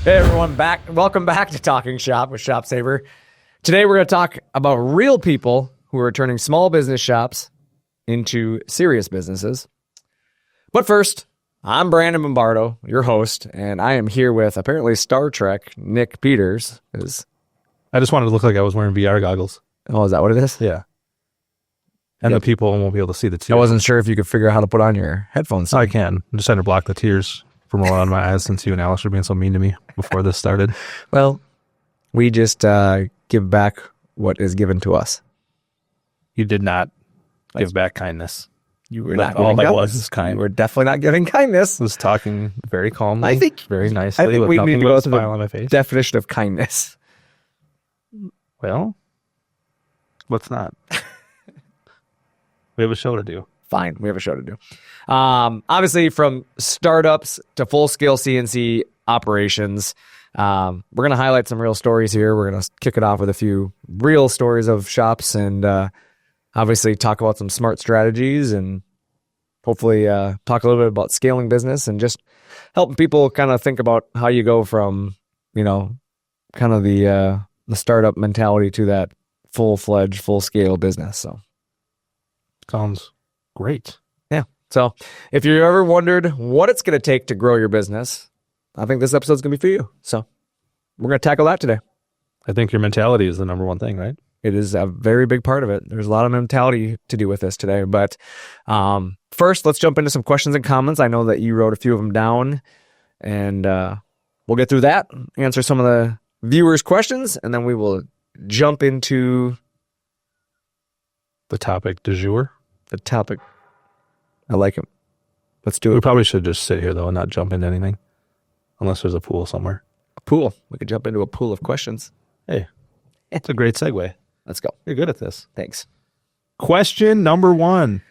Hey everyone, welcome back to Talkin Shop with ShopSabre. Today we're going to talk about real people who are turning small business shops into serious businesses. But first, I'm Brandon Bombardo, your host, and I am here with apparently Star Trek Nick Peters. I just wanted to look like I was wearing VR goggles. Oh, is that what it is? Yeah. And the people won't be able to see the tears. I wasn't sure if you could figure out how to put on your headphones. I can. I'm just trying to block the tears from rolling out of my eyes since you and Alex were being so mean to me before this started. Well, we just give back what is given to us. You did not give back kindness. You were Not not all giving I kindness. was is kind. You were definitely not giving kindness. I was talking very calmly, I think very nicely, with we nothing need to but go a to smile on my face. the definition of kindness. Well, let's not. We have a show to do. Fine, we have a show to do. Obviously, from startups to full-scale CNC operations, we're going to highlight some real stories here. We're going to kick it off with a few real stories of shops and obviously talk about some smart strategies and hopefully talk a little bit about scaling business and just helping people kind of think about how you go from, kind of the startup mentality to that full-fledged, full-scale business. So Sounds great. yeah. So if you ever wondered what it's going to take to grow your business, I think this episode's going to be for you. So we're going to tackle that today. I think your mentality is the number one thing, right? It is a very big part of it. There's a lot of mentality to do with this today. But first, let's jump into some questions and comments. I know that you wrote a few of them down, and we'll get through that, answer some of the viewers' questions, and then we will jump into The topic du jour. the topic. I like it. Let's do We it. probably should just sit here, though, and not jump into anything. Unless there's a pool somewhere. A pool. We could jump into a pool of questions. Hey, it's a great segue. Let's go. You're good at this. Thanks. Question number 1.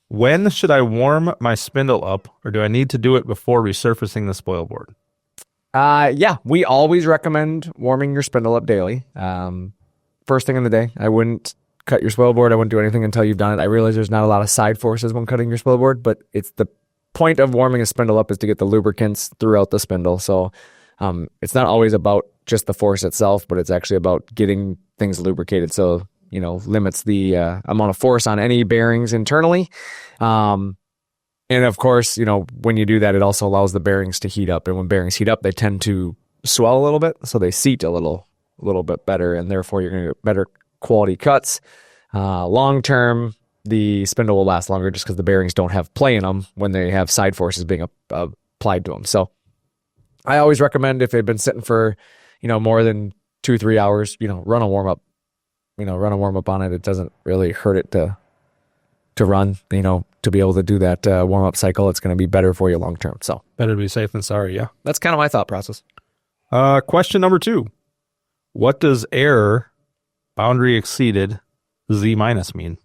When should I warm my spindle up, or do I need to do it before resurfacing the spoil board? Yeah, we always recommend warming your spindle up daily. First thing in the day. I wouldn't cut your spoil board. I wouldn't do anything until you've done it. I realize there's not a lot of side forces when cutting your spoil board, but it's the point of warming a spindle up is to get the lubricants throughout the spindle. So it's not always about just the force itself, but it's actually about getting things lubricated. So, limits the amount of force on any bearings internally. And of course, when you do that, it also allows the bearings to heat up. And when bearings heat up, they tend to swell a little bit. So they seat a little bit better. And therefore, you're going to get better quality cuts. Long term, the spindle will last longer just because the bearings don't have play in them when they have side forces being applied to them. So I always recommend if they've been sitting for, more than 2-3 hours, run a warm up, on it. It doesn't really hurt it to run, to be able to do that warm up cycle. It's going to be better for you long term. So Better to be safe than sorry, yeah. that's kind of my thought process. Question number 2. What does error, boundary exceeded, Z minus mean?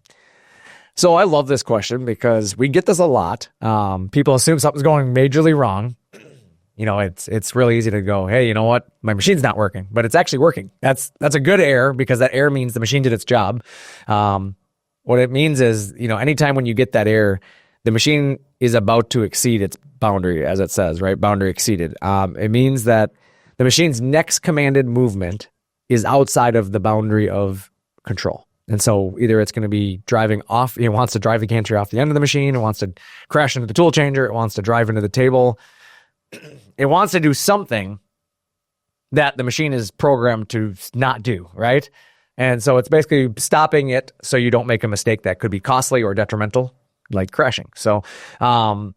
So I love this question because we get this a lot. People assume something's going majorly wrong. It's really easy to go, hey, you know what? My machine's not working, but it's actually working. That's a good error because that error means the machine did its job. What it means is, anytime when you get that error, the machine is about to exceed its boundary, as it says, right? Boundary exceeded. It means that the machine's next commanded movement is outside of the boundary of control. And so either it's going to be driving off, it wants to drive the gantry off the end of the machine, it wants to crash into the tool changer, it wants to drive into the table. It wants to do something that the machine is programmed to not do, right? And so it's basically stopping it so you don't make a mistake that could be costly or detrimental, like crashing. So the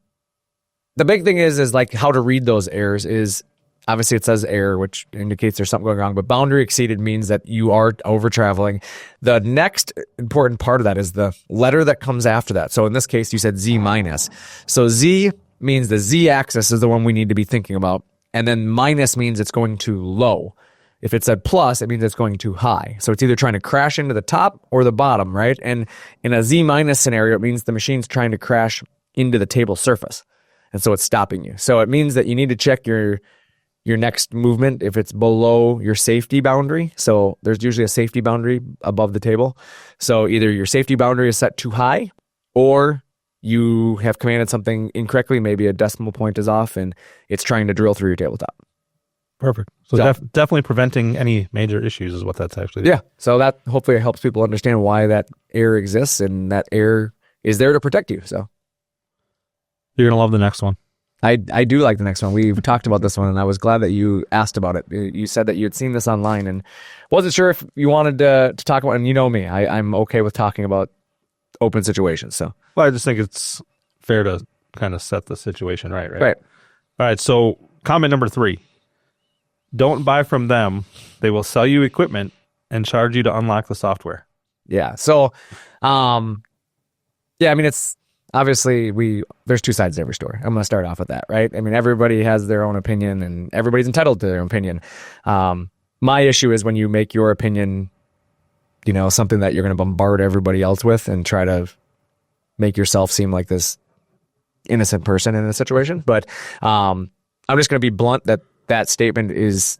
big thing is like how to read those errors is obviously it says error, which indicates there's something going wrong, but boundary exceeded means that you are over traveling. The next important part of that is the letter that comes after that. So in this case, you said Z minus. So Z means the Z axis is the one we need to be thinking about. And then minus means it's going too low. If it said plus, it means it's going too high. So it's either trying to crash into the top or the bottom, right? And in a Z minus scenario, it means the machine's trying to crash into the table surface. And so it's stopping you. So it means that you need to check your next movement if it's below your safety boundary. So there's usually a safety boundary above the table. So either your safety boundary is set too high or you have commanded something incorrectly, maybe a decimal point is off and it's trying to drill through your tabletop. Perfect. So definitely preventing any major issues is what that's actually doing. Yeah. So that hopefully helps people understand why that air exists, and that air is there to protect you. So you're going to love the next one. I do like the next one. We've talked about this one, and I was glad that you asked about it. You said that you had seen this online and wasn't sure if you wanted to talk about it. And you know me, I'm okay with talking about open situations. So, well, I just think it's fair to kind of set the situation right. Right. All right. So comment number 3, don't buy from them. They will sell you equipment and charge you to unlock the software. Yeah. So, I mean, it's obviously there's two sides to every story. I'm going to start off with that, right? I mean, everybody has their own opinion and everybody's entitled to their own opinion. My issue is when you make your opinion, something that you're going to bombard everybody else with and try to make yourself seem like this innocent person in a situation. But I'm just going to be blunt that statement is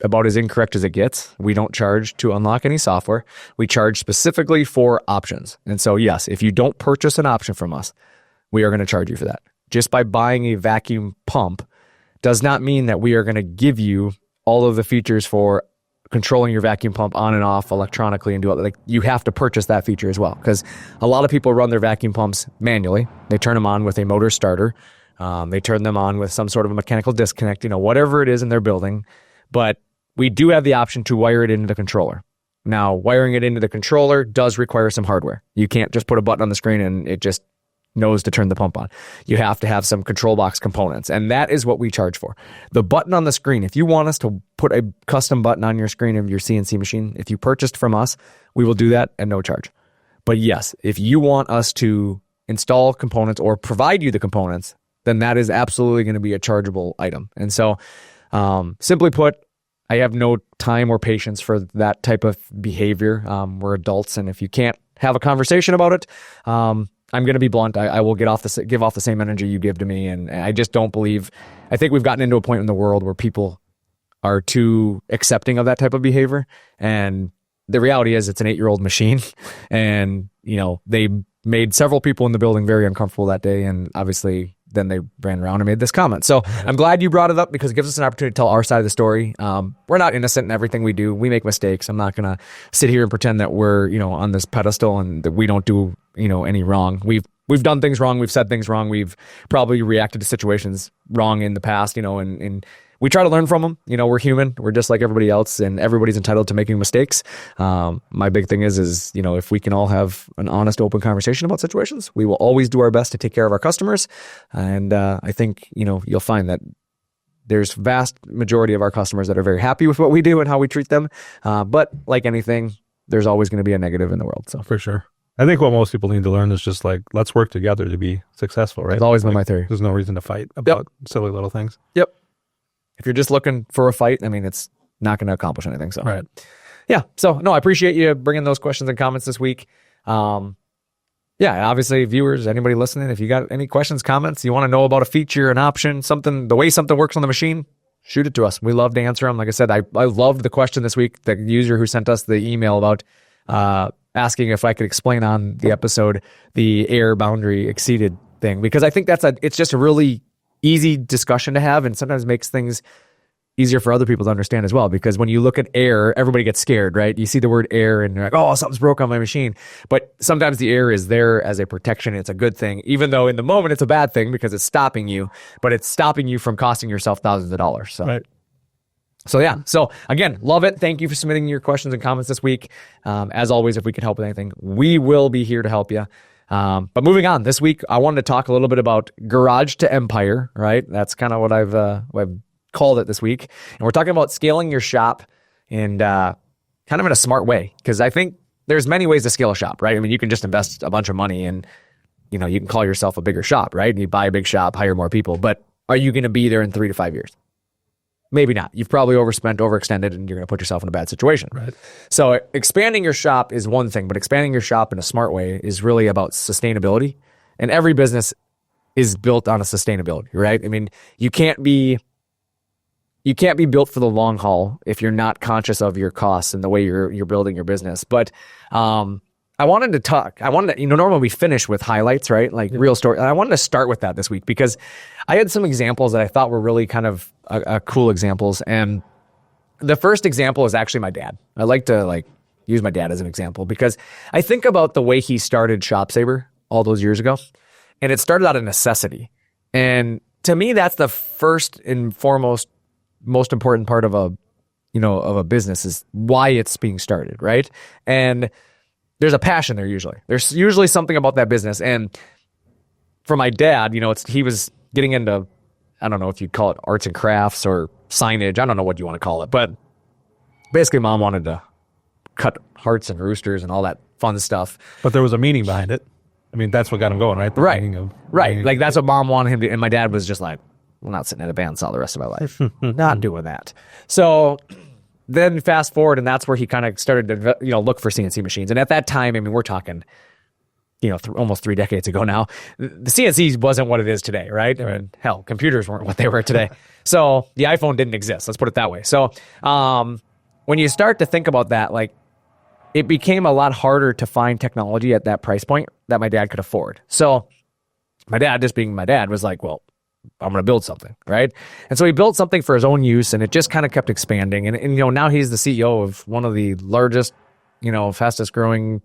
about as incorrect as it gets. We don't charge to unlock any software. We charge specifically for options. And so, yes, if you don't purchase an option from us, we are going to charge you for that. Just by buying a vacuum pump does not mean that we are going to give you all of the features for controlling your vacuum pump on and off electronically and do it. Like, you have to purchase that feature as well, because a lot of people run their vacuum pumps manually. They turn them on with a motor starter. They turn them on with some sort of a mechanical disconnect, whatever it is in their building. But we do have the option to wire it into the controller. Now, wiring it into the controller does require some hardware. You can't just put a button on the screen and it just knows to turn the pump on. You have to have some control box components, and that is what we charge for. The button on the screen, if you want us to put a custom button on your screen of your CNC machine, if you purchased from us, we will do that at no charge. But yes, if you want us to install components or provide you the components, then that is absolutely going to be a chargeable item. And so, simply put, I have no time or patience for that type of behavior. We're adults, and if you can't have a conversation about it, I'm going to be blunt. I will give off the same energy you give to me, and I just don't believe. I think we've gotten into a point in the world where people are too accepting of that type of behavior, and the reality is it's an 8-year-old machine, and they made several people in the building very uncomfortable that day, and obviously then they ran around and made this comment. So I'm glad you brought it up, because it gives us an opportunity to tell our side of the story. We're not innocent in everything we do. We make mistakes. I'm not going to sit here and pretend that we're, on this pedestal and that we don't do, any wrong. We've done things wrong. We've said things wrong. We've probably reacted to situations wrong in the past, and we try to learn from them. We're human. We're just like everybody else, and everybody's entitled to making mistakes. My big thing is, if we can all have an honest, open conversation about situations, we will always do our best to take care of our customers. And I think, you'll find that there's vast majority of our customers that are very happy with what we do and how we treat them. But like anything, there's always going to be a negative in the world. So for sure. I think what most people need to learn is just let's work together to be successful, right? It's always been my theory. There's no reason to fight about silly little things. Yep. If you're just looking for a fight, I mean, it's not going to accomplish anything. So, right. Yeah. So, no, I appreciate you bringing those questions and comments this week. Obviously, viewers, anybody listening, if you got any questions, comments, you want to know about a feature, an option, something, the way something works on the machine, shoot it to us. We love to answer them. Like I said, I loved the question this week, the user who sent us the email about asking if I could explain on the episode the air boundary exceeded thing, because I think it's just a really easy discussion to have, and sometimes makes things easier for other people to understand as well. Because when you look at air, everybody gets scared, right? You see the word air and you're like, oh, something's broke on my machine. But sometimes the air is there as a protection. It's a good thing, even though in the moment it's a bad thing because it's stopping you, but it's stopping you from costing yourself thousands of dollars. So, right. So again, love it. Thank you for submitting your questions and comments this week. As always, if we can help with anything, we will be here to help you. But moving on, this week, I wanted to talk a little bit about garage to empire, right? That's kind of what I've called it this week. And we're talking about scaling your shop and kind of in a smart way, because I think there's many ways to scale a shop, right? I mean, you can just invest a bunch of money and, you can call yourself a bigger shop, right? You buy a big shop, hire more people, but are you going to be there in 3 to 5 years? Maybe not. You've probably overextended, and you're going to put yourself in a bad situation. Right. So expanding your shop is one thing, but expanding your shop in a smart way is really about sustainability. And every business is built on a sustainability, right? I mean, you can't be built for the long haul if you're not conscious of your costs and the way you're building your business. But I wanted to normally we finish with highlights, right? Like real story. I wanted to start with that this week because I had some examples that I thought were really kind of cool examples. And the first example is actually my dad. I like to use my dad as an example because I think about the way he started ShopSabre all those years ago, and it started out of necessity. And to me, that's the first and foremost, most important part of a business is why it's being started, right? And there's a passion there usually. There's usually something about that business. And for my dad, he was getting into, I don't know if you'd call it arts and crafts or signage. I don't know what you want to call it, but basically mom wanted to cut hearts and roosters and all that fun stuff. But there was a meaning behind it. I mean, that's what got him going, right? The Right. meaning of- Right. Like that's what mom wanted him to, and my dad was just like, I'm not sitting at a bandsaw the rest of my life. Not doing that. So then fast forward, and that's where he kind of started to, look for CNC machines. And at that time, I mean, we're talking, almost 3 decades ago now, the CNC wasn't what it is today, right? I mean, hell, computers weren't what they were today. So the iPhone didn't exist. Let's put it that way. So when you start to think about that, like, it became a lot harder to find technology at that price point that my dad could afford. So my dad, just being my dad, was like, well, I'm going to build something, right? And so he built something for his own use, and it just kind of kept expanding. And now he's the CEO of one of the largest, fastest growing,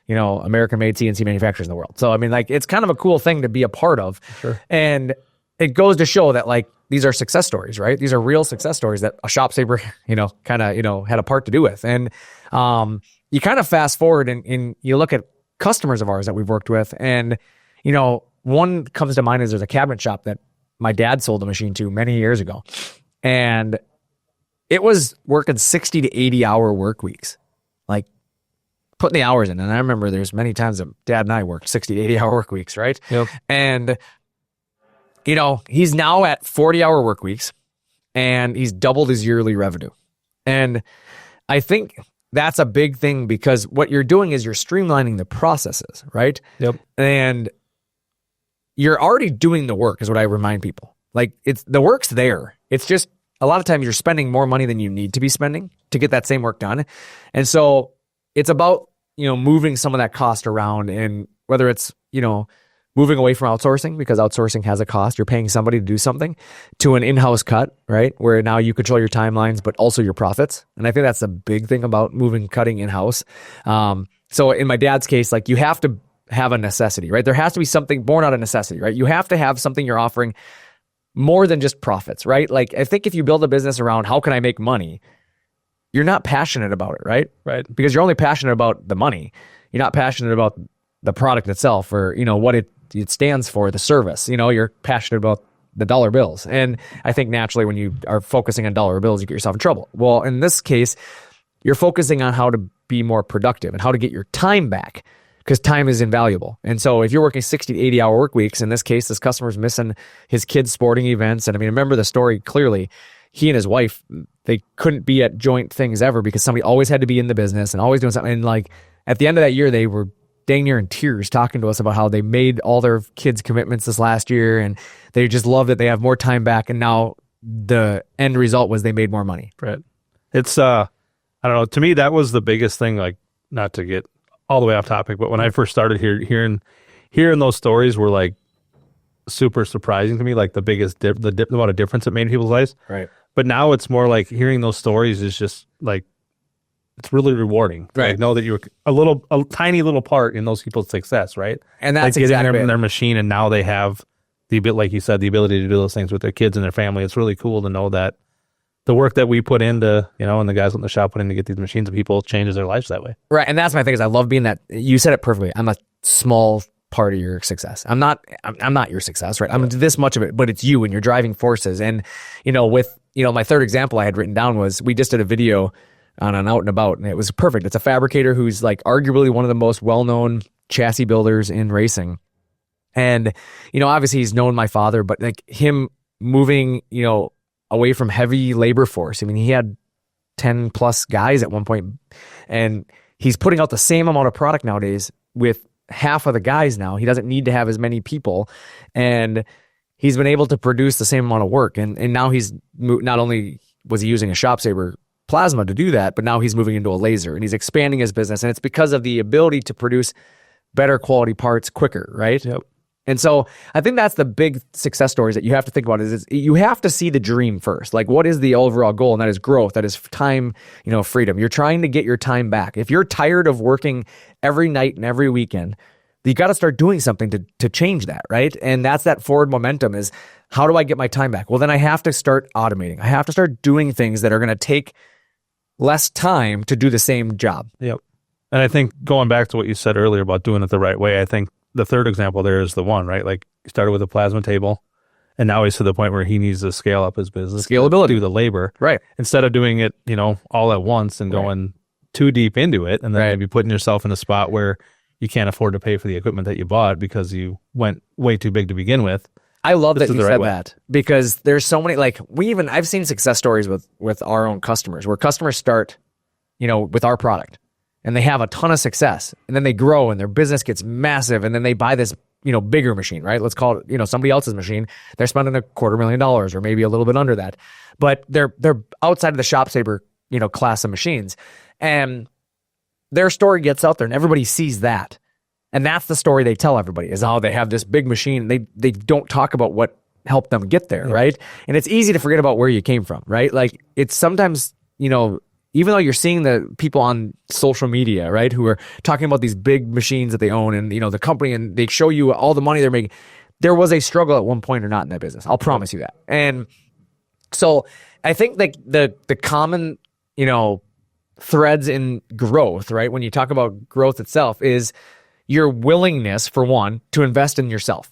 American-made CNC manufacturers in the world. So, I mean, like, it's kind of a cool thing to be a part of. Sure. And it goes to show that, like, these are success stories, right? These are real success stories that a ShopSabre, kind of, had a part to do with. And you kind of fast forward and you look at customers of ours that we've worked with, and, one comes to mind is there's a cabinet shop that my dad sold a machine to many years ago. And it was working 60 to 80 hour work weeks, like putting the hours in. And I remember there's many times that dad and I worked 60 to 80 hour work weeks, right? Yep. And, he's now at 40-hour work weeks, and he's doubled his yearly revenue. And I think that's a big thing because what you're doing is you're streamlining the processes, right? Yep. And you're already doing the work is what I remind people. Like, the work's there. It's just a lot of times you're spending more money than you need to be spending to get that same work done. And so it's about, moving some of that cost around, and whether it's, moving away from outsourcing, because outsourcing has a cost. You're paying somebody to do something, to an in-house cut, right? Where now you control your timelines, but also your profits. And I think that's the big thing about cutting in-house. So in my dad's case, like, you have to have a necessity, right? There has to be something born out of necessity, right? You have to have something you're offering more than just profits, right? Like, I think if you build a business around how can I make money, you're not passionate about it, right? Right. Because you're only passionate about the money. You're not passionate about the product itself, or, what it stands for, the service. You're passionate about the dollar bills. And I think naturally when you are focusing on dollar bills, you get yourself in trouble. Well, in this case, you're focusing on how to be more productive and how to get your time back, because time is invaluable. And so if you're working 60 to 80 hour work weeks, in this case, this customer's missing his kids' sporting events. And I mean, I remember the story clearly. He and his wife, they couldn't be at joint things ever because somebody always had to be in the business and always doing something. And like, at the end of that year, they were dang near in tears talking to us about how they made all their kids' commitments this last year, and they just love that they have more time back. And now the end result was they made more money. Right. It's, I don't know, to me, that was the biggest thing, like, not to get all the way off topic, but when I first started hearing those stories were like super surprising to me, like the biggest, the amount of difference it made in people's lives. Right. But now it's more like hearing those stories is just like, it's really rewarding. Right. Like, know that you were a tiny little part in those people's success, right? And that's like getting exactly their machine, and now they have like you said, the ability to do those things with their kids and their family. It's really cool to know that the work that we put into, and the guys in the shop put in to get these machines, and people changes their lives that way. Right. And that's my thing is I love being that. You said it perfectly. I'm a small part of your success. I'm not your success, right? I'm this much of it, but it's you and your driving forces. And, with, my third example I had written down was we just did a video on an out and about, and it was perfect. It's a fabricator who's like arguably one of the most well-known chassis builders in racing. And, obviously he's known my father, but like him moving, away from heavy labor force. I mean, he had 10 plus guys at one point, and he's putting out the same amount of product nowadays with half of the guys now. He doesn't need to have as many people, and he's been able to produce the same amount of work. And now he's not only was he using a ShopSabre plasma to do that, but now he's moving into a laser, and he's expanding his business. And it's because of the ability to produce better quality parts quicker, right? Yep. And so I think that's the big success stories that you have to think about is you have to see the dream first. Like, what is the overall goal? And that is growth. That is time, freedom. You're trying to get your time back. If you're tired of working every night and every weekend, you got to start doing something to change that, right? And that's that forward momentum is, how do I get my time back? Well, then I have to start automating. I have to start doing things that are going to take less time to do the same job. Yep. And I think going back to what you said earlier about doing it the right way, I think the third example there is the one, right? Like, he started with a plasma table, and now he's to the point where he needs to scale up his business. Scalability. Do the labor. Right. Instead of doing it, all at once and going too deep into it, and then maybe putting yourself in a spot where you can't afford to pay for the equipment that you bought because you went way too big to begin with. I love that you said that, because there's so many, I've seen success stories with our own customers where customers start, with our product and they have a ton of success, and then they grow and their business gets massive, and then they buy this, bigger machine, right? Let's call it, somebody else's machine. They're spending $250,000 or maybe a little bit under that, but they're outside of the ShopSabre, class of machines, and their story gets out there and everybody sees that. And that's the story they tell everybody is, they have this big machine. They don't talk about what helped them get there, right? And it's easy to forget about where you came from, right? Like, it's sometimes, even though you're seeing the people on social media, right, who are talking about these big machines that they own and, the company, and they show you all the money they're making, there was a struggle at one point or not in that business. I'll promise you that. And so I think that the common, threads in growth, right, when you talk about growth itself, is your willingness, for one, to invest in yourself.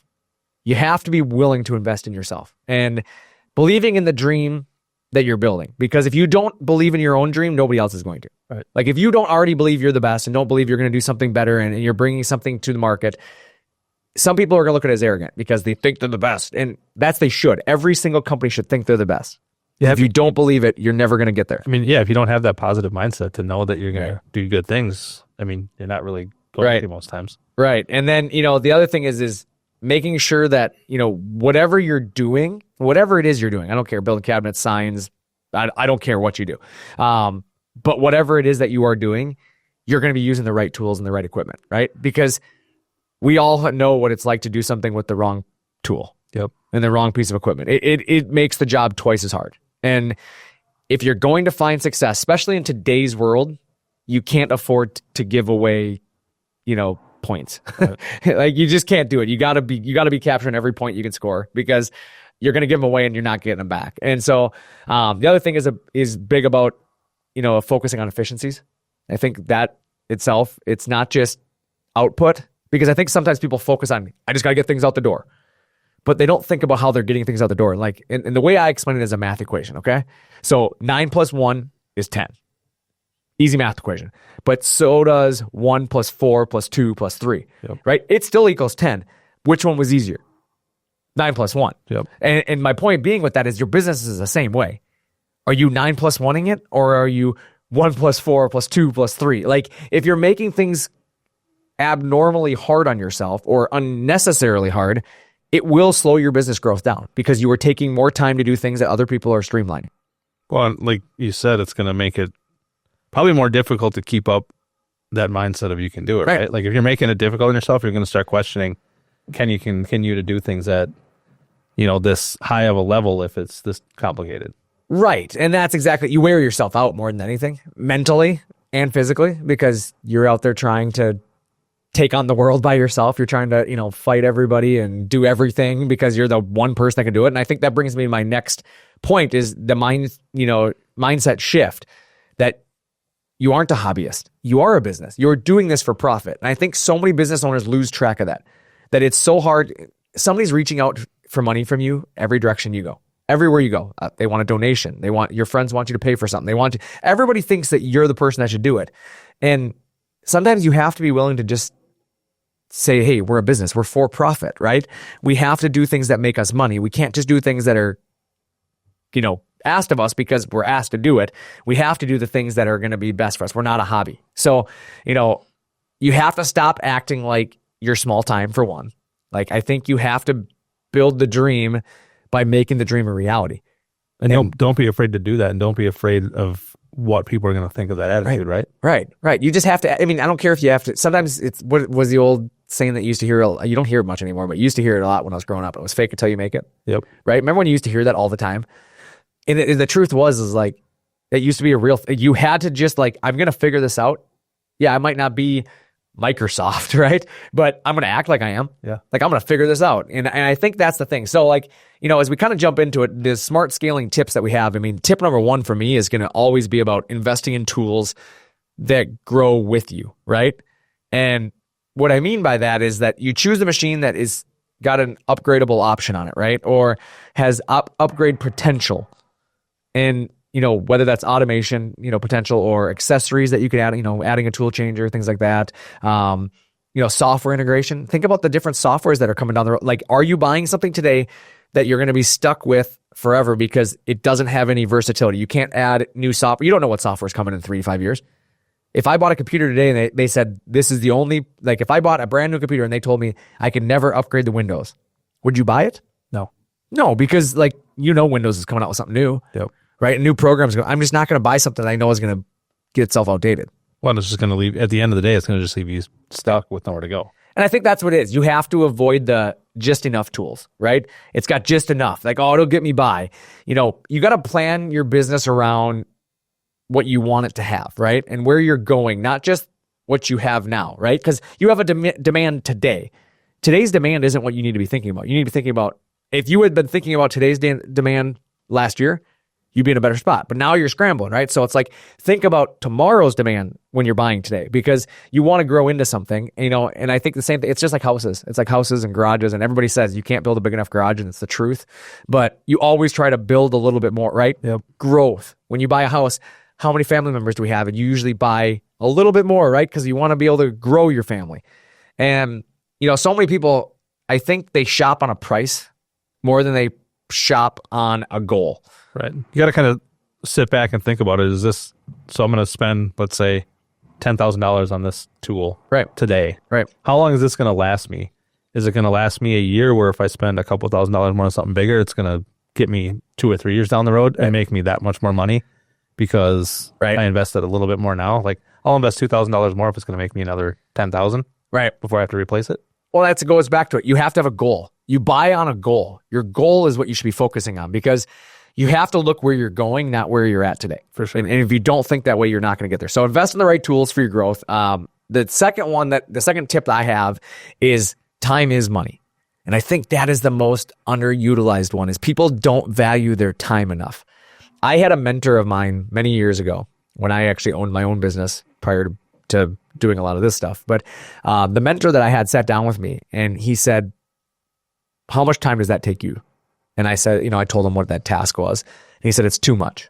You have to be willing to invest in yourself and believing in the dream that you're building. Because if you don't believe in your own dream, nobody else is going to. Right. Like, if you don't already believe you're the best and don't believe you're going to do something better and you're bringing something to the market, some people are going to look at it as arrogant because they think they're the best. And they should. Every single company should think they're the best. Yeah, if you don't believe it, you're never going to get there. I mean, if you don't have that positive mindset to know that you're going to do good things, you're not really going to most times. Right. And then, the other thing is making sure that, whatever you're doing, whatever it is you're doing, I don't care, building cabinets, signs, I don't care what you do. But whatever it is that you are doing, you're going to be using the right tools and the right equipment, right? Because we all know what it's like to do something with the wrong tool. Yep. And the wrong piece of equipment. It makes the job twice as hard. And if you're going to find success, especially in today's world, you can't afford to give away, points. Like, you just can't do it. You gotta be capturing every point you can score, because you're gonna give them away and you're not getting them back. And so the other thing is big about, focusing on efficiencies. I think that itself, it's not just output, because I think sometimes people focus on, I just gotta get things out the door. But they don't think about how they're getting things out the door. And the way I explain it is a math equation, okay? So 9 plus 1 is 10. Easy math equation. But so does 1 plus 4 plus 2 plus 3, right? It still equals 10. Which one was easier? 9 plus 1. Yep. And my point being with that is your business is the same way. Are you 9 plus 1ing it, or are you 1 plus 4 plus 2 plus 3? Like, if you're making things abnormally hard on yourself or unnecessarily hard, it will slow your business growth down, because you are taking more time to do things that other people are streamlining. Well, like you said, it's going to make it probably more difficult to keep up that mindset of you can do it, right? Like, if you're making it difficult on yourself, you're going to start questioning, can you continue to do things at, this high of a level if it's this complicated? Right. And that's exactly, you wear yourself out more than anything, mentally and physically, because you're out there trying to take on the world by yourself. You're trying to, fight everybody and do everything because you're the one person that can do it. And I think that brings me to my next point, is the mindset shift, that you aren't a hobbyist. You are a business. You're doing this for profit. And I think so many business owners lose track of that it's so hard. Somebody's reaching out for money from you every direction you go. Everywhere you go, they want a donation. Your friends want you to pay for something. Everybody thinks that you're the person that should do it. And sometimes you have to be willing to just say, hey, we're a business. We're for profit, right? We have to do things that make us money. We can't just do things that are, asked of us because we're asked to do it. We have to do the things that are going to be best for us. We're not a hobby. So, you have to stop acting like you're small time, for one. Like, I think you have to build the dream by making the dream a reality. And don't be afraid to do that. And don't be afraid of what people are going to think of that attitude, right? Right. You just have to, I don't care if you have to, sometimes it's, what was the old saying that you used to hear, you don't hear it much anymore, but you used to hear it a lot when I was growing up. It was fake it till you make it. Yep. Right? Remember when you used to hear that all the time? And the truth is like, it used to be a real thing. You had to just like, I'm going to figure this out. Yeah, I might not be Microsoft, right? But I'm going to act like I am. Yeah. Like I'm going to figure this out. And I think that's the thing. So like, you know, as we kind of jump into it, the smart scaling tips that we have, I mean, tip number one for me is going to always be about investing in tools that grow with you, right? And what I mean by that is that you choose a machine that is got an upgradable option on it, right? Or has upgrade potential. And, you know, whether that's automation, you know, potential or accessories that you could add, you know, adding a tool changer, things like that. You know, software integration. Think about the different softwares that are coming down the road. Like, are you buying something today that you're going to be stuck with forever because it doesn't have any versatility? You can't add new software. You don't know what software is coming in 3 to 5 years. If I bought a computer today and they said, this is the only, like if I bought a brand new computer and they told me I could never upgrade the Windows, would you buy it? No, because like, you know, Windows is coming out with something new, right? And new programs. I'm just not going to buy something that I know is going to get itself outdated. Well, it's just going to leave, at the end of the day, it's going to just leave you stuck with nowhere to go. And I think that's what it is. You have to avoid the just enough tools, right? It's got just enough. Like, oh, it'll get me by. You know, you got to plan your business around what you want it to have, right? And where you're going, not just what you have now, right? Because you have a demand today. Today's demand isn't what you need to be thinking about. You need to be thinking about, if you had been thinking about today's demand last year, you'd be in a better spot. But now you're scrambling, right? So it's like, think about tomorrow's demand when you're buying today, because you want to grow into something, you know. And I think the same thing, it's just like houses. It's like houses and garages, and everybody says you can't build a big enough garage, and it's the truth. But you always try to build a little bit more, right? Yep. Growth. When you buy a house, how many family members do we have? And you usually buy a little bit more, right? Because you want to be able to grow your family. And, you know, so many people, I think they shop on a price more than they shop on a goal. Right. You got to kind of sit back and think about it. Is this, so I'm going to spend, let's say, $10,000 on this tool today. Right. How long is this going to last me? Is it going to last me a year, where if I spend a couple $1,000s more on something bigger, it's going to get me 2 or 3 years down the road and make me that much more money because I invested a little bit more now? Like, I'll invest $2,000 more if it's going to make me another $10,000 before I have to replace it. Well, that goes back to it. You have to have a goal. You buy on a goal. Your goal is what you should be focusing on, because you have to look where you're going, not where you're at today. For sure. And if you don't think that way, you're not going to get there. So invest in the right tools for your growth. The second tip that I have is time is money. And I think that is the most underutilized one, is people don't value their time enough. I had a mentor of mine many years ago when I actually owned my own business prior to doing a lot of this stuff. But the mentor that I had sat down with me and he said, how much time does that take you? And I said, you know, I told him what that task was. And he said, it's too much.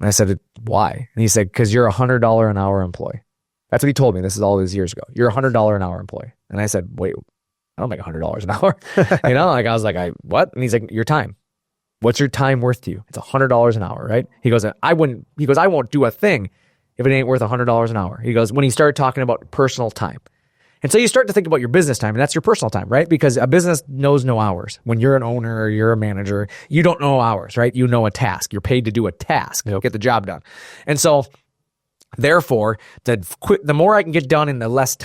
And I said, why? And he said, because you're a $100 an hour employee. That's what he told me. This is all these years ago. You're a $100 an hour employee. And I said, wait, I don't make $100 an hour. You know, like I was like, what? And he's like, your time. What's your time worth to you? It's $100 an hour, right? He goes, I won't do a thing if it ain't worth $100 an hour. He goes, when he started talking about personal time. And so you start to think about your business time, and that's your personal time, right? Because a business knows no hours. When you're an owner or you're a manager, you don't know hours, right? You know a task. You're paid to do a task, get the job done. And so therefore, the more I can get done in less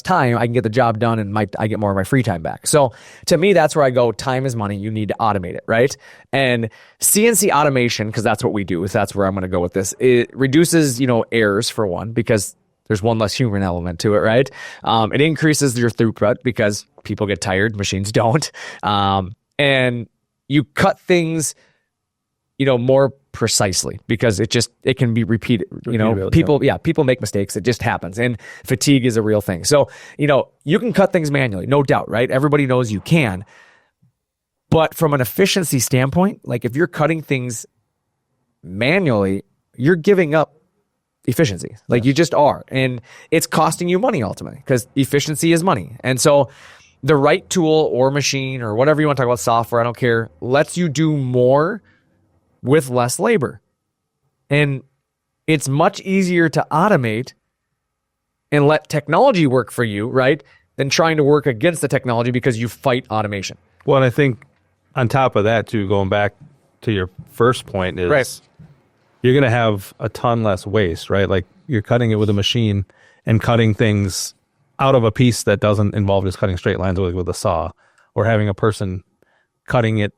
time, I can get the job done, and I get more of my free time back. So to me, that's where I go, time is money. You need to automate it, right? And CNC automation, because that's what we do, that's where I'm going to go with this. It reduces, errors for one, because there's one less human element to it, right? It increases your throughput because people get tired, machines don't. And you cut things, more precisely because it can be repeated. People make mistakes. It just happens. And fatigue is a real thing. So, you can cut things manually, no doubt, right? Everybody knows you can. But from an efficiency standpoint, like if you're cutting things manually, you're giving up efficiency. Like you just are. And it's costing you money ultimately because efficiency is money. And so the right tool or machine or whatever you want to talk about, software, I don't care, lets you do more with less labor. And it's much easier to automate and let technology work for you, right? Than trying to work against the technology because you fight automation. Well, and I think on top of that too, going back to your first point is right. You're going to have a ton less waste, right? Like you're cutting it with a machine and cutting things out of a piece that doesn't involve just cutting straight lines with a saw, or having a person cutting it,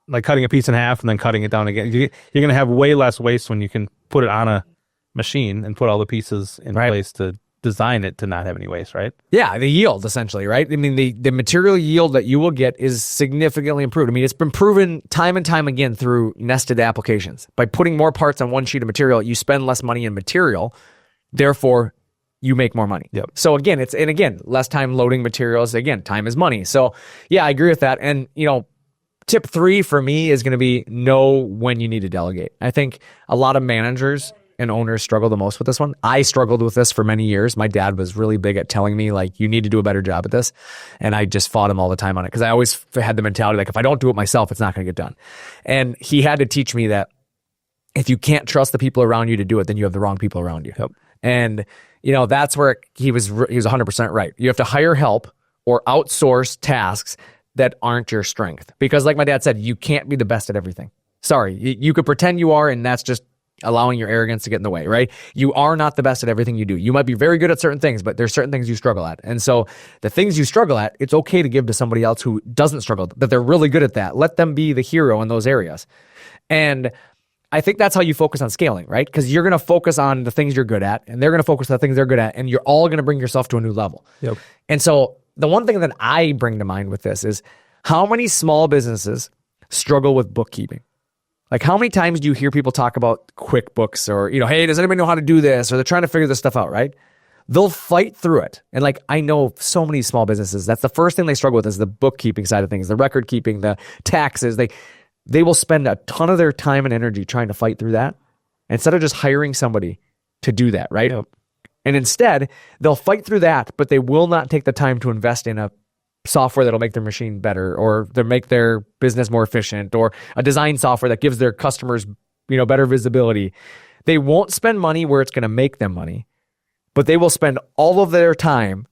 like cutting a piece in half and then cutting it down again. You're going to have way less waste when you can put it on a machine and put all the pieces in place to design it to not have any waste, right? Yeah, the yield, essentially, right? I mean, the material yield that you will get is significantly improved. I mean, it's been proven time and time again through nested applications. By putting more parts on one sheet of material, you spend less money in material, therefore you make more money. Yep. So again, less time loading materials. Again, time is money. So yeah, I agree with that. And, tip 3 for me is going to be know when you need to delegate. I think a lot of managers and owners struggle the most with this one. I struggled with this for many years. My dad was really big at telling me, like, you need to do a better job at this. And I just fought him all the time on it because I always had the mentality, like, if I don't do it myself, it's not going to get done. And he had to teach me that if you can't trust the people around you to do it, then you have the wrong people around you. Yep. And, that's where he was 100% right. You have to hire help or outsource tasks that aren't your strength. Because like my dad said, you can't be the best at everything. Sorry, you could pretend you are, and that's just allowing your arrogance to get in the way, right? You are not the best at everything you do. You might be very good at certain things, but there's certain things you struggle at. And so the things you struggle at, it's okay to give to somebody else who doesn't struggle, that they're really good at that. Let them be the hero in those areas. And I think that's how you focus on scaling, right? Because you're going to focus on the things you're good at, and they're going to focus on the things they're good at, and you're all going to bring yourself to a new level. Yep. And so the one thing that I bring to mind with this is how many small businesses struggle with bookkeeping? Like, how many times do you hear people talk about QuickBooks or, hey, does anybody know how to do this? Or they're trying to figure this stuff out, right? They'll fight through it. And like, I know so many small businesses, that's the first thing they struggle with is the bookkeeping side of things, the record keeping, the taxes. They will spend a ton of their time and energy trying to fight through that instead of just hiring somebody to do that, right? Yep. And instead, they'll fight through that, but they will not take the time to invest in a software that'll make their machine better, or they'll make their business more efficient, or a design software that gives their customers, better visibility. They won't spend money where it's going to make them money, but they will spend all of their time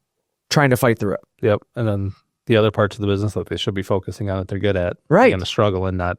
trying to fight through it. Yep. And then the other parts of the business that they should be focusing on that they're good at, right, going to struggle and not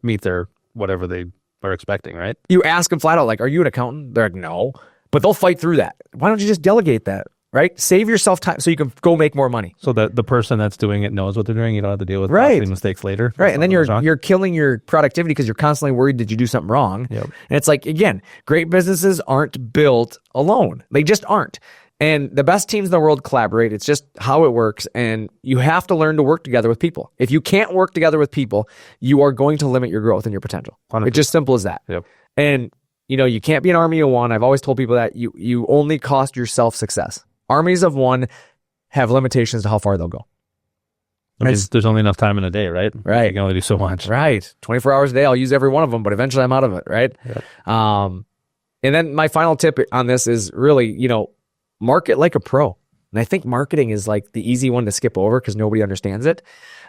meet their whatever they are expecting, right? You ask them flat out, like, are you an accountant? They're like, no, but they'll fight through that. Why don't you just delegate that? Right? Save yourself time so you can go make more money. So that the person that's doing it knows what they're doing. You don't have to deal with costly mistakes later. Right. And then you're killing your productivity because you're constantly worried, did you do something wrong? Yep. And it's like, again, great businesses aren't built alone. They just aren't. And the best teams in the world collaborate. It's just how it works. And you have to learn to work together with people. If you can't work together with people, you are going to limit your growth and your potential. 100%. It's just simple as that. Yep. And, you can't be an army of one. I've always told people that you only cost yourself success. Armies of one have limitations to how far they'll go. I mean, there's only enough time in a day, right? Right. You can only do so much. Right. 24 hours a day, I'll use every one of them, but eventually I'm out of it, right? Yep. And then my final tip on this is really, market like a pro. And I think marketing is like the easy one to skip over because nobody understands it.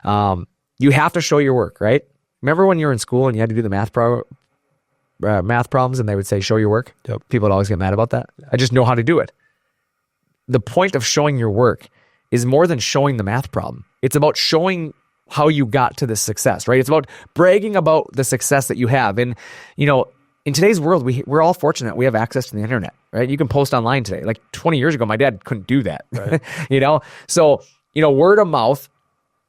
You have to show your work, right? Remember when you were in school and you had to do the math problems and they would say, show your work? Yep. People would always get mad about that. I just know how to do it. The point of showing your work is more than showing the math problem. It's about showing how you got to this success, right? It's about bragging about the success that you have. And, in today's world, we're all fortunate we have access to the internet, right? You can post online today. Like 20 years ago, my dad couldn't do that, right. So, word of mouth,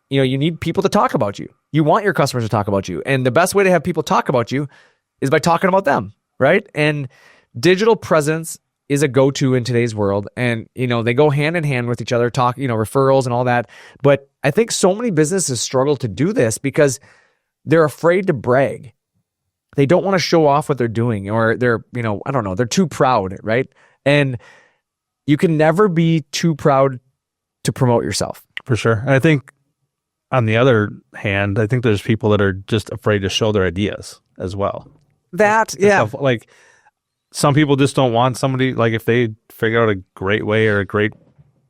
you need people to talk about you. You want your customers to talk about you. And the best way to have people talk about you is by talking about them, right? And digital presence is a go-to in today's world. And, they go hand in hand with each other, talk, referrals and all that. But I think so many businesses struggle to do this because they're afraid to brag. They don't want to show off what they're doing, or they're, they're too proud, right? And you can never be too proud to promote yourself. For sure. And I think on the other hand, I think there's people that are just afraid to show their ideas as well. Like some people just don't want somebody, like if they figure out a great way or a great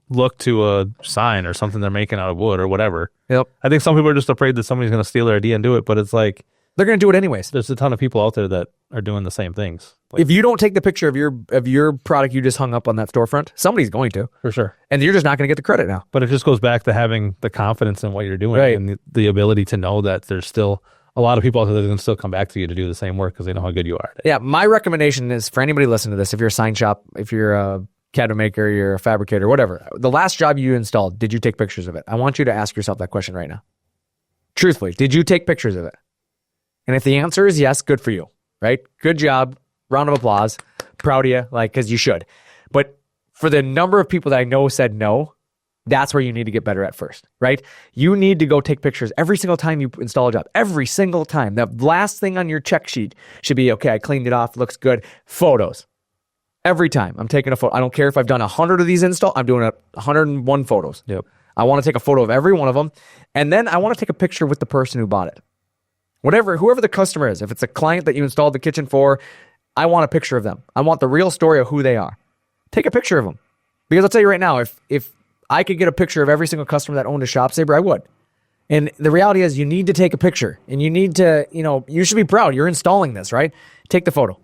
look to a sign or something they're making out of wood or whatever. Yep. I think some people are just afraid that somebody's going to steal their idea and do it, but it's like, they're going to do it anyways. There's a ton of people out there that are doing the same things. Like, if you don't take the picture of your product you just hung up on that storefront, somebody's going to. For sure. And you're just not going to get the credit now. But it just goes back to having the confidence in what you're doing, right, and the ability to know that there's still a lot of people out there that can still come back to you to do the same work because they know how good you are. Yeah, my recommendation is for anybody listening to this, if you're a sign shop, if you're a cabinet maker, you're a fabricator, whatever. The last job you installed, did you take pictures of it? I want you to ask yourself that question right now. Truthfully, did you take pictures of it? And if the answer is yes, good for you, right? Good job. Round of applause. Proud of you, like, because you should. But for the number of people that I know said no, that's where you need to get better at first, right? You need to go take pictures every single time you install a job. Every single time. The last thing on your check sheet should be, okay, I cleaned it off, looks good. Photos. Every time I'm taking a photo. I don't care if I've done 100 of these install. I'm doing 101 photos. Yep. I want to take a photo of every one of them. And then I want to take a picture with the person who bought it. Whoever the customer is. If it's a client that you installed the kitchen for, I want a picture of them. I want the real story of who they are. Take a picture of them. Because I'll tell you right now, if I could get a picture of every single customer that owned a ShopSabre, I would. And the reality is you need to take a picture. And you need to, you should be proud. You're installing this, right? Take the photo.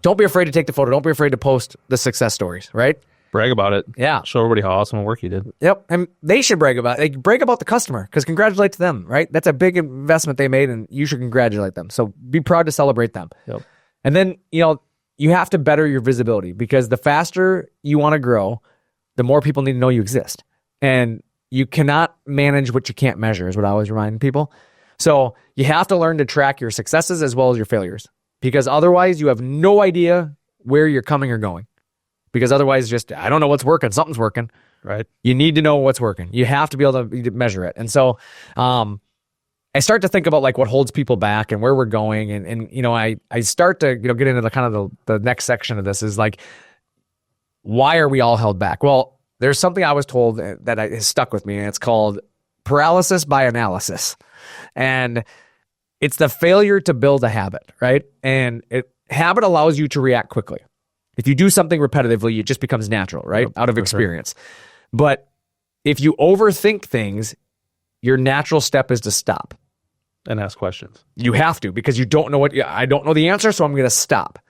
Don't be afraid to take the photo. Don't be afraid to post the success stories, right? Brag about it. Yeah. Show everybody how awesome a work you did. Yep. And they should brag about it. Brag about the customer because congratulate to them, right? That's a big investment they made and you should congratulate them. So be proud to celebrate them. Yep. And then, you have to better your visibility because the faster you want to grow, the more people need to know you exist. And you cannot manage what you can't measure is what I always remind people. So you have to learn to track your successes as well as your failures because otherwise you have no idea where you're coming or going. Because otherwise, I don't know what's working. Something's working. Right. You need to know what's working. You have to be able to measure it. And so I start to think about like what holds people back and where we're going. And I start to get into the kind of the next section of this is like, why are we all held back? Well, there's something I was told that has stuck with me, and it's called paralysis by analysis. And it's the failure to build a habit, right? And habit allows you to react quickly. If you do something repetitively, it just becomes natural, right? Out of experience. Sure. But if you overthink things, your natural step is to stop. And ask questions. You have to, because you don't know I don't know the answer, so I'm going to stop.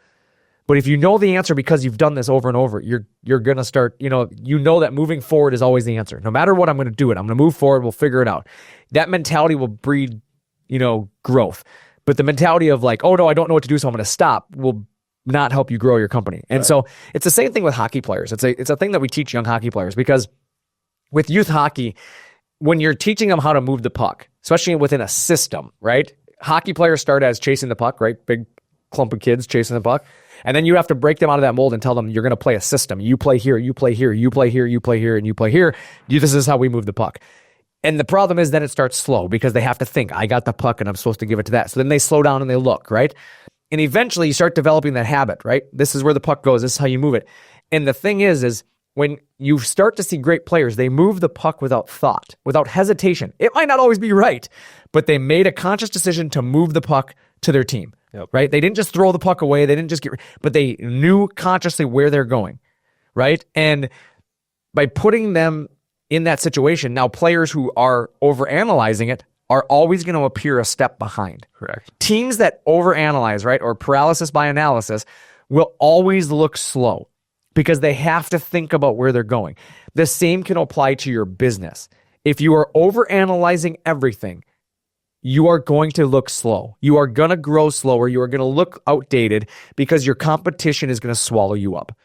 But if you know the answer because you've done this over and over, you're going to start, that moving forward is always the answer. No matter what, I'm going to do it. I'm going to move forward. We'll figure it out. That mentality will breed, growth. But the mentality of like, oh no, I don't know what to do, so I'm going to stop will not help you grow your company. And right. So it's the same thing with hockey players. It's a thing that we teach young hockey players because with youth hockey, when you're teaching them how to move the puck, especially within a system, right? Hockey players start as chasing the puck, right? Big clump of kids chasing the puck. And then you have to break them out of that mold and tell them you're going to play a system. You play here, you play here, you play here, you play here, and you play here. This is how we move the puck. And the problem is then it starts slow because they have to think, I got the puck and I'm supposed to give it to that. So then they slow down and they look, right? And eventually you start developing that habit, right? This is where the puck goes. This is how you move it. And the thing is when you start to see great players, they move the puck without thought, without hesitation. It might not always be right, but they made a conscious decision to move the puck to their team, right? They didn't just throw the puck away. They didn't just but they knew consciously where they're going, right? And by putting them in that situation, now players who are overanalyzing it are always going to appear a step behind. Correct. Teams that overanalyze, right, or paralysis by analysis will always look slow because they have to think about where they're going. The same can apply to your business. If you are overanalyzing everything, you are going to look slow. You are going to grow slower. You are going to look outdated because your competition is going to swallow you up.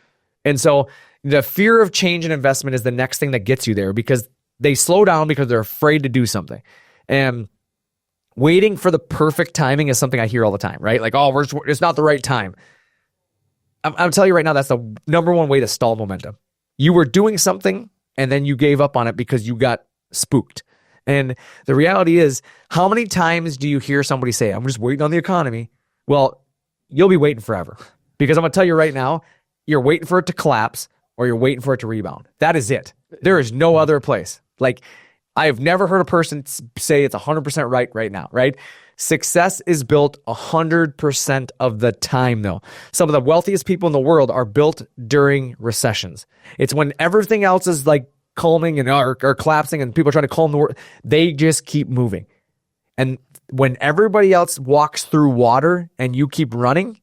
And so the fear of change and investment is the next thing that gets you there because they slow down because they're afraid to do something. And waiting for the perfect timing is something I hear all the time, right? Like, oh, it's not the right time. I'll tell you right now, that's the number one way to stall momentum. You were doing something and then you gave up on it because you got spooked. And the reality is, how many times do you hear somebody say, I'm just waiting on the economy? Well, you'll be waiting forever because I'm going to tell you right now, you're waiting for it to collapse or you're waiting for it to rebound. That is it. There is no other place. Like, I have never heard a person say it's 100% right now, right? Success is built 100% of the time, though. Some of the wealthiest people in the world are built during recessions. It's when everything else is like calming and or collapsing and people are trying to calm the world. They just keep moving. And when everybody else walks through water and you keep running,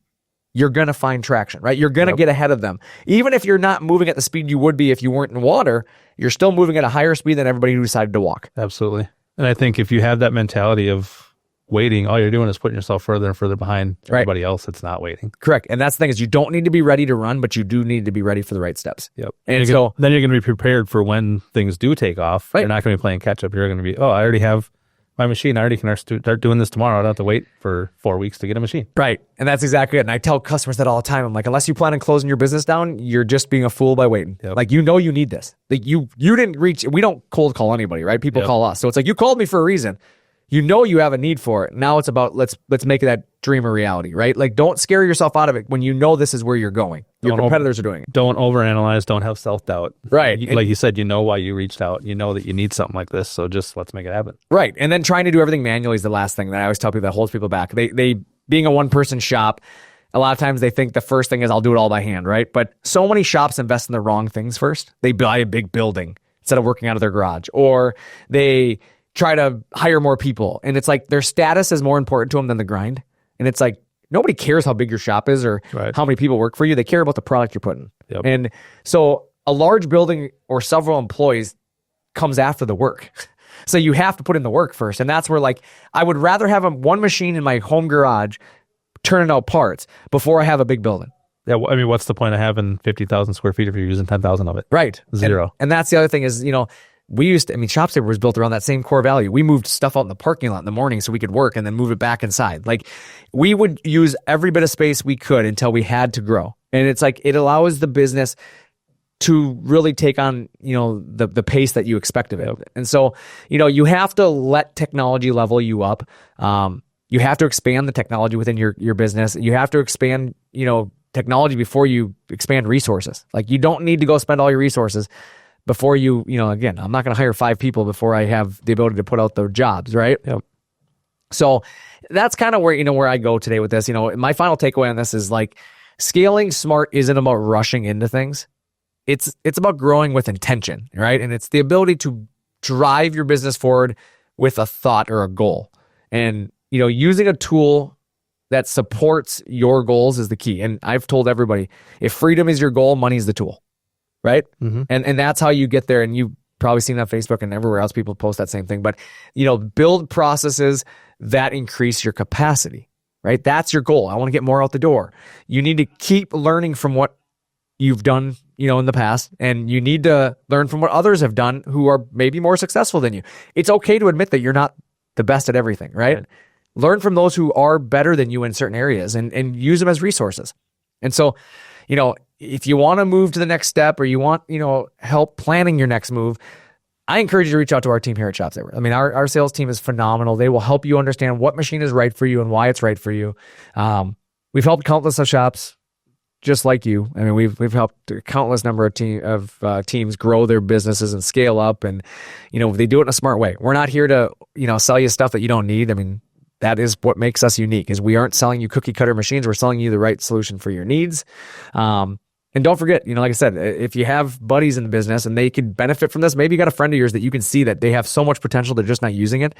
you're going to find traction, right? You're going to get ahead of them. Even if you're not moving at the speed you would be if you weren't in water, you're still moving at a higher speed than everybody who decided to walk. Absolutely. And I think if you have that mentality of waiting, all you're doing is putting yourself further and further behind everybody else that's not waiting. Correct. And that's the thing is you don't need to be ready to run, but you do need to be ready for the right steps. Yep. And then you're going to be prepared for when things do take off. Right. You're not going to be playing catch up. You're going to be, I already have my machine. I already can start doing this tomorrow. I don't have to wait for 4 weeks to get a machine. Right. And that's exactly it. And I tell customers that all the time. I'm like, unless you plan on closing your business down, you're just being a fool by waiting. Yep. Like, you need this. Like you didn't reach, we don't cold call anybody, right? People call us. So it's like, you called me for a reason. You have a need for it. Now it's about let's make that dream a reality, right? Like, don't scare yourself out of it when you know this is where you're going. Your competitors are doing it. Don't overanalyze. Don't have self-doubt. Right. Like you said, you know why you reached out. You know that you need something like this. So just let's make it happen. Right. And then trying to do everything manually is the last thing that I always tell people that holds people back. They being a one-person shop, a lot of times they think the first thing is I'll do it all by hand, right? But so many shops invest in the wrong things first. They buy a big building instead of working out of their garage, or they try to hire more people. And it's like their status is more important to them than the grind. And it's like, nobody cares how big your shop is or how many people work for you. They care about the product you're putting. Yep. And so a large building or several employees comes after the work. So you have to put in the work first. And that's where, like, I would rather have one machine in my home garage turning out parts before I have a big building. Yeah, I mean, what's the point of having 50,000 square feet if you're using 10,000 of it? Right. Zero. And that's the other thing is, ShopSabre was built around that same core value. We moved stuff out in the parking lot in the morning so we could work and then move it back inside. Like, we would use every bit of space we could until we had to grow. And it's like, it allows the business to really take on, the pace that you expect of it. And so, you have to let technology level you up. You have to expand the technology within your business. You have to expand, technology before you expand resources. Like, you don't need to go spend all your resources before again, I'm not going to hire 5 people before I have the ability to put out the jobs, right? Yep. So that's kind of where I go today with this. My final takeaway on this is, like, scaling smart isn't about rushing into things. It's about growing with intention, right? And it's the ability to drive your business forward with a thought or a goal. And, using a tool that supports your goals is the key. And I've told everybody, if freedom is your goal, money is the tool. Right. Mm-hmm. And that's how you get there. And you've probably seen on Facebook and everywhere else, people post that same thing. But, build processes that increase your capacity, right? That's your goal. I want to get more out the door. You need to keep learning from what you've done, in the past. And you need to learn from what others have done who are maybe more successful than you. It's okay to admit that you're not the best at everything, right? Learn from those who are better than you in certain areas and use them as resources. And so, if you want to move to the next step or you want, help planning your next move, I encourage you to reach out to our team here at ShopSabre. I mean, our sales team is phenomenal. They will help you understand what machine is right for you and why it's right for you. We've helped countless of shops just like you. I mean, we've helped a countless number of teams grow their businesses and scale up, and they do it in a smart way. We're not here to sell you stuff that you don't need. I mean, that is what makes us unique. Is we aren't selling you cookie cutter machines. We're selling you the right solution for your needs. And don't forget, like I said, if you have buddies in the business and they could benefit from this, maybe you got a friend of yours that you can see that they have so much potential, they're just not using it.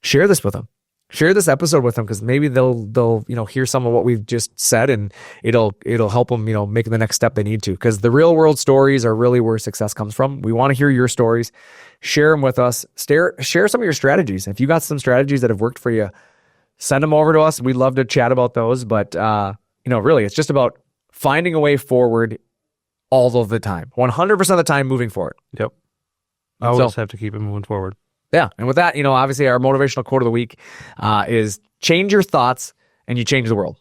Share this with them. Share this episode with them, because maybe they'll hear some of what we've just said, and it'll help them make the next step they need to. Because the real world stories are really where success comes from. We want to hear your stories. Share them with us. Share some of your strategies. If you got some strategies that have worked for you, send them over to us. We'd love to chat about those. But really, it's just about finding a way forward all of the time, 100% of the time, moving forward. Yep. I always have to keep it moving forward. Yeah. And with that, obviously our motivational quote of the week is change your thoughts and you change the world.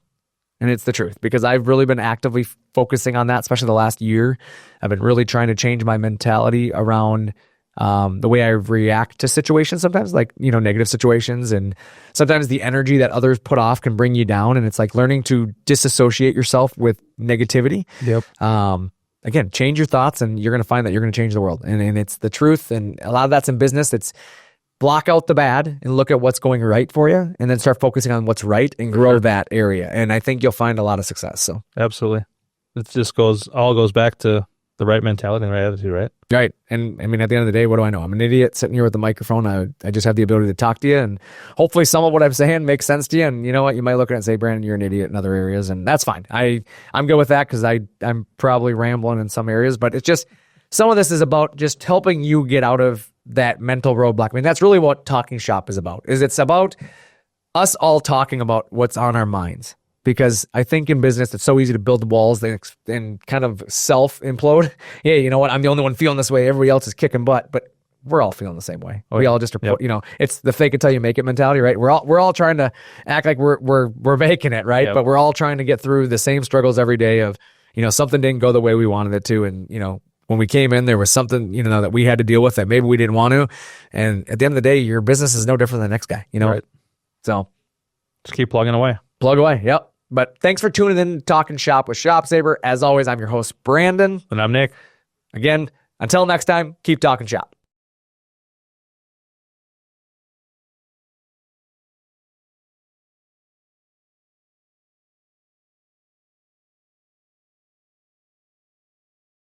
And it's the truth, because I've really been actively focusing on that, especially the last year. I've been really trying to change my mentality around the way I react to situations sometimes, like, negative situations. And sometimes the energy that others put off can bring you down. And it's like learning to disassociate yourself with negativity. Yep. Again, change your thoughts and you're going to find that you're going to change the world. And it's the truth. And a lot of that's in business. It's block out the bad and look at what's going right for you, and then start focusing on what's right and grow that area. And I think you'll find a lot of success. So absolutely. It just goes back to the right mentality and the right attitude, right? Right. And I mean, at the end of the day, what do I know? I'm an idiot sitting here with the microphone. I just have the ability to talk to you, and hopefully some of what I'm saying makes sense to you. And you know what? You might look at it and say, Brandon, you're an idiot in other areas. And that's fine. I'm good with that, because I'm probably rambling in some areas, but it's just, some of this is about just helping you get out of that mental roadblock. I mean, that's really what Talkin Shop is about. It's about us all talking about what's on our minds. Because I think in business, it's so easy to build the walls and kind of self-implode. Yeah, you know what? I'm the only one feeling this way. Everybody else is kicking butt, but we're all feeling the same way. We all just, you know, it's the fake it till you make it mentality, right? We're all trying to act like we're making it, right? But we're all trying to get through the same struggles every day of, you know, something didn't go the way we wanted it to, and you know, when we came in, there was something, you know, that we had to deal with that maybe we didn't want to. And at the end of the day, your business is no different than the next guy, you know? Right. So just keep plugging away. Plug away. Yep. But thanks for tuning in to Talkin Shop with ShopSabre. As always, I'm your host, Brandon. And I'm Nick. Again, until next time, keep talking shop.